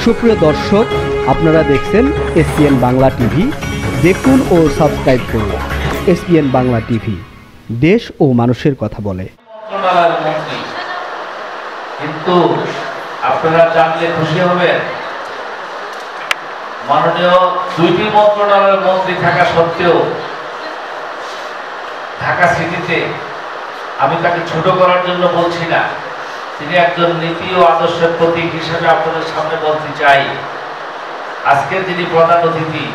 সুপ্রিয় দর্শক, আপনারা দেখছেন এসপিএন বাংলা টিভি। দেখুন ও সাবস্ক্রাইব করুন এসপিএন বাংলা টিভি, দেশ ও মানুষের কথা বলে। কিন্তু আপনারা জানলে খুশি হবেন, মাননীয় দুইটি মন্ত্রণালয়ের মন্ত্রী থাকা সত্ত্বেও ঢাকা সিটিতে, আমি তাকে ছোট করার জন্য বলছি না, তিনি একজন নীতি ও আদর্শের প্রতীক হিসেবে আপনাদের সামনে বলতে চাই। আজকে যিনি প্রধান অতিথি,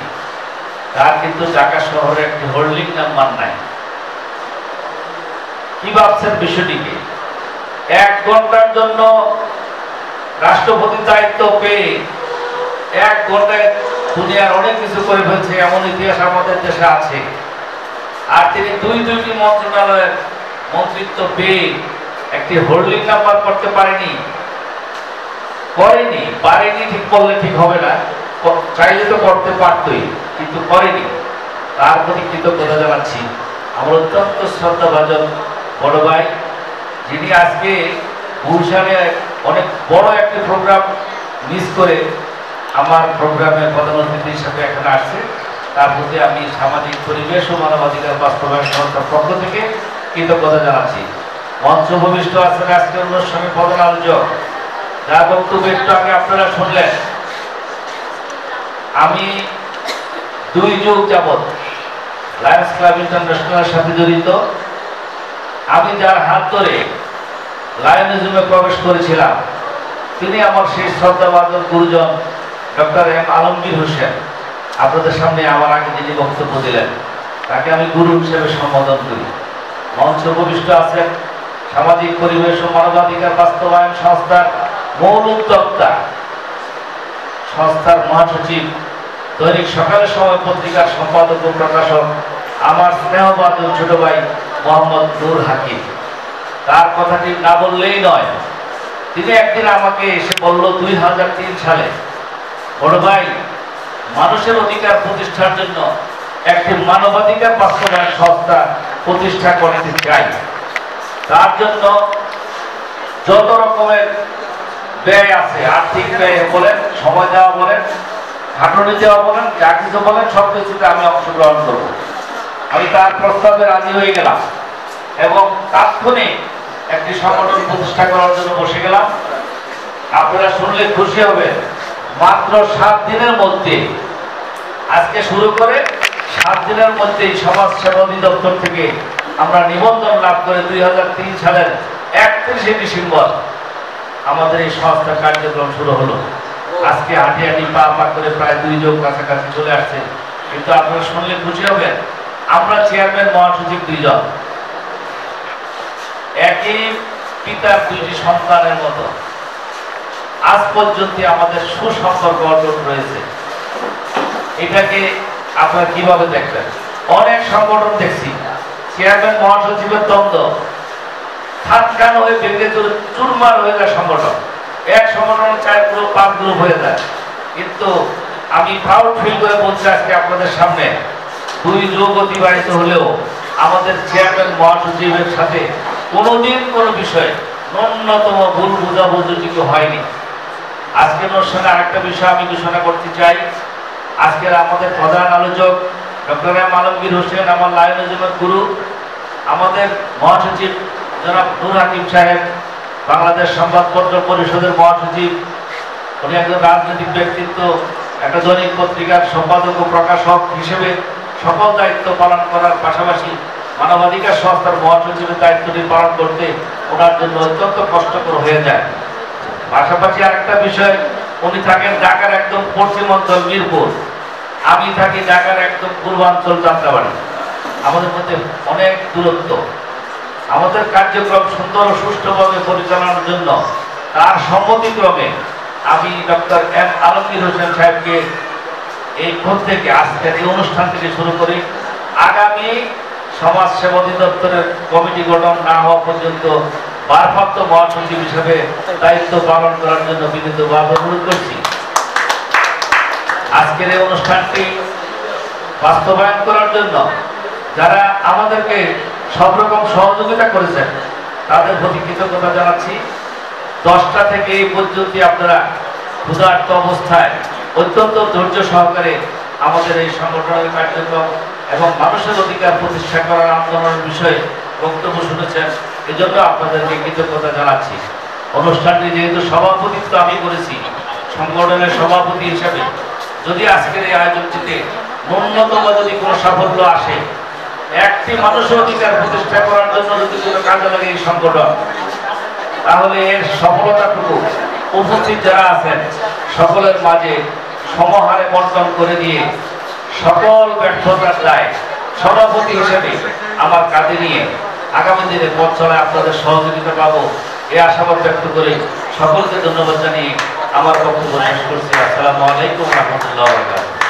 তার কিন্তু ঢাকা শহরে একটি হোল্ডিং নাম্বার নাই। কি ভাবছেন বিষয়টিকে? 1 ঘন্টার জন্য রাষ্ট্রপতির দায়িত্ব পেয়ে 1 ঘন্টায় দুনিয়ার অনেক কিছু করে ফেলছে, এমন ইতিহাস আমাদের দেশে আছে। আর তিনি দুইটি মন্ত্রণালয়ের মন্ত্রিত্ব পেয়ে একটি হোল্ডিং নাম্বার করতে পারেনি, ঠিক বললে ঠিক হবে না, চাইলে তো করতে পারতই, কিন্তু করেনি। তার প্রতি কৃতজ্ঞতা জানাচ্ছি। আমার অত্যন্ত শ্রদ্ধাভাজন বড় ভাই, যিনি আজকে গুলশানে অনেক বড় একটি প্রোগ্রাম মিস করে আমার প্রোগ্রামের প্রধান অতিথি হিসেবে এখানে আসছে, তার প্রতি আমি সামাজিক পরিবেশ ও মানবাধিকার বাস্তবায়ন সংস্থার পক্ষ থেকে কৃতজ্ঞতা জানাচ্ছি। মঞ্চ ভূমিষ্ঠ আছেন আজকের অনুষ্ঠানের প্রধান আলোচক, যার বক্তব্য একটু আগে আপনারা শুনলেন। আমি 2 যুগ যাবৎ লায়ন্স ক্লাব ইন্টারন্যাশনালের সাথে জড়িত। আমি যার হাত ধরে লায়নিজমে প্রবেশ করেছিলাম, তিনি আমার সেই শ্রদ্ধাভাজন গুরুজন ডক্টর এম আলমগীর হোসেন। আপনাদের সামনে আমার আগে যিনি বক্তব্য দিলেন, তাকে আমি গুরু হিসেবে সম্বোধন করি। মঞ্চ উপবিষ্ট আছেন সামাজিক পরিবেশ ও মানবাধিকার বাস্তবায়ন সংস্থার মূল উদ্যোক্তা, সংস্থার মহাসচিব, দৈনিক সকালের সময় পত্রিকার সম্পাদক ও প্রকাশক, আমার স্নেহভাজন ছোট ভাই মোহাম্মদ নূর হাকিম। তার কথাটি না বললেই নয়। তিনি একদিন আমাকে এসে বলল 2003 সালে, বড় ভাই, মানুষের অধিকার প্রতিষ্ঠার জন্য একটি মানবাধিকার বাস্তবায়ন সংস্থা প্রতিষ্ঠা করতে চাই। তার জন্য যত রকমের ব্যয় আছে, আর্থিক ব্যয় বলেন, সময় দেওয়া বলেন, খাটুনি দেওয়া বলেন, যা কিছু বলেন, সব কিছুতে আমি অংশগ্রহণ করব। আমি তার প্রস্তাবে রাজি হয়ে গেলাম এবং তাৎক্ষণিক একটি সংগঠন প্রতিষ্ঠা করার জন্য বসে গেলাম। আপনারা শুনলে খুশি হবেন, মাত্র 7 দিনের মধ্যে, আজকে শুরু করে 7 দিনের মধ্যেই সমাজ সেবা অধিদপ্তর থেকে আমরা নিবন্ধন লাভ করে 2003 সালের 31শে ডিসেম্বর আমাদের এই সংস্থার কার্যক্রম শুরু হলো। আজকে হাঁটি হাঁটি পা করে প্রায় 2 যুগ কাছাকাছি চলে আসছে। কিন্তু আপনারা শুনলে খুশি হবেন, আমরা চেয়ারম্যান মহাসচিব 2 জন, একই পিতার 2টি সন্তানের মতো। আজ পর্যন্ত আমাদের সুসম্পর্ক অটুট রয়েছে। এটাকে আপনারা কিভাবে দেখবেন? অনেক সংগঠন দেখছি, চেয়ারম্যান মহাসচিবের দ্বন্দ্ব খান হয়ে ভেঙে চুরমার হয়ে যায় সংগঠন। এক সংগঠন 4 গ্রুপ 5 গ্রুপ হয়ে যায়। কিন্তু আমি প্রাউড ফিল করে বলছি আজকে আপনাদের সামনে, 2 যুগ অতিবাহিত হলেও আমাদের চেয়ারম্যান মহাসচিবের সাথে কোনোদিন কোনো বিষয়ে ন্যূনতম ভুল বোঝাবুঝি হয়নি। আজকের অনুষ্ঠানে আরেকটা বিষয় আমি ঘোষণা করতে চাই। আজকের আমাদের প্রধান আলোচক ডক্টর এম আলমগীর হোসেন, আমার লায়নিজমের গুরু, আমাদের মহাসচিব জনাব নূর হাকিম সাহেব, বাংলাদেশ সংবাদপত্র পরিষদের মহাসচিব। উনি একজন রাজনৈতিক ব্যক্তিত্ব, একটা দৈনিক পত্রিকার সম্পাদক ও প্রকাশক হিসেবে সকল দায়িত্ব পালন করার পাশাপাশি মানবাধিকার সংস্থার মহাসচিবের দায়িত্বটি পালন করতে ওনার জন্য অত্যন্ত কষ্টকর হয়ে যায়। পাশাপাশি আরেকটা বিষয়, উনি থাকেন ঢাকার একদম পশ্চিম অঞ্চল মিরপুর, আমি থাকি ঢাকার একদম পূর্বাঞ্চল যাত্রাবাড়ি। আমাদের মধ্যে অনেক দূরত্ব। আমাদের কার্যক্রম সুন্দর ও সুষ্ঠুভাবে পরিচালনার জন্য তার সম্মতিক্রমে আমি ডক্টর এম আলমগীর হোসেন সাহেবকে এই থেকে আজকের এই অনুষ্ঠান থেকে শুরু করি আগামী সমাজ সেবা অধিদপ্তরের কমিটি গঠন না হওয়া পর্যন্ত ভারপ্রাপ্ত মহাসচিব হিসেবে দায়িত্ব পালন করার জন্য বিনীতভাবে অনুরোধ করছি। আজকের এই অনুষ্ঠানটি বাস্তবায়ন করার জন্য যারা আমাদেরকে সব রকম সহযোগিতা করেছেন তাদের প্রতি কৃতজ্ঞতা জানাচ্ছি। 10টা থেকে এই পর্যন্ত আপনারা ক্ষুধার্ত অবস্থায় অত্যন্ত ধৈর্য সহকারে আমাদের এই সংগঠনের কার্যক্রম এবং মানুষের অধিকার প্রতিষ্ঠা করার আন্দোলনের বিষয়ে বক্তব্য শুনেছেন, এজন্য আপনাদেরকে কৃতজ্ঞতা জানাচ্ছি। অনুষ্ঠানটি যেহেতু সভাপতিত্ব আমি করেছি সংগঠনের সভাপতি হিসেবে, যদি আজকের এই আয়োজনটিতে ন্যূনতম যদি কোনো সাফল্য আসে, একটি মানুষের অধিকার প্রতিষ্ঠা করার জন্য যদি কোনো কাজে লাগে এই সংগঠন, তাহলে এর সফলতাটুকু উপস্থিত যারা আছেন সকলের মাঝে সমহারে বন্টন করে দিয়ে সকল ব্যর্থতার দায় সভাপতি হিসেবে আমার কাঁধে নিয়ে আগামী দিনে পথ চলায় আপনাদের সহযোগিতা পাবো এই আশাবাদ ব্যক্ত করে সকলকে ধন্যবাদ জানিয়ে আমার বক্তব্য শেষ করছি। আসসালামু আলাইকুম ওয়া রাহমাতুল্লাহি ওয়া বারাকাতুহু।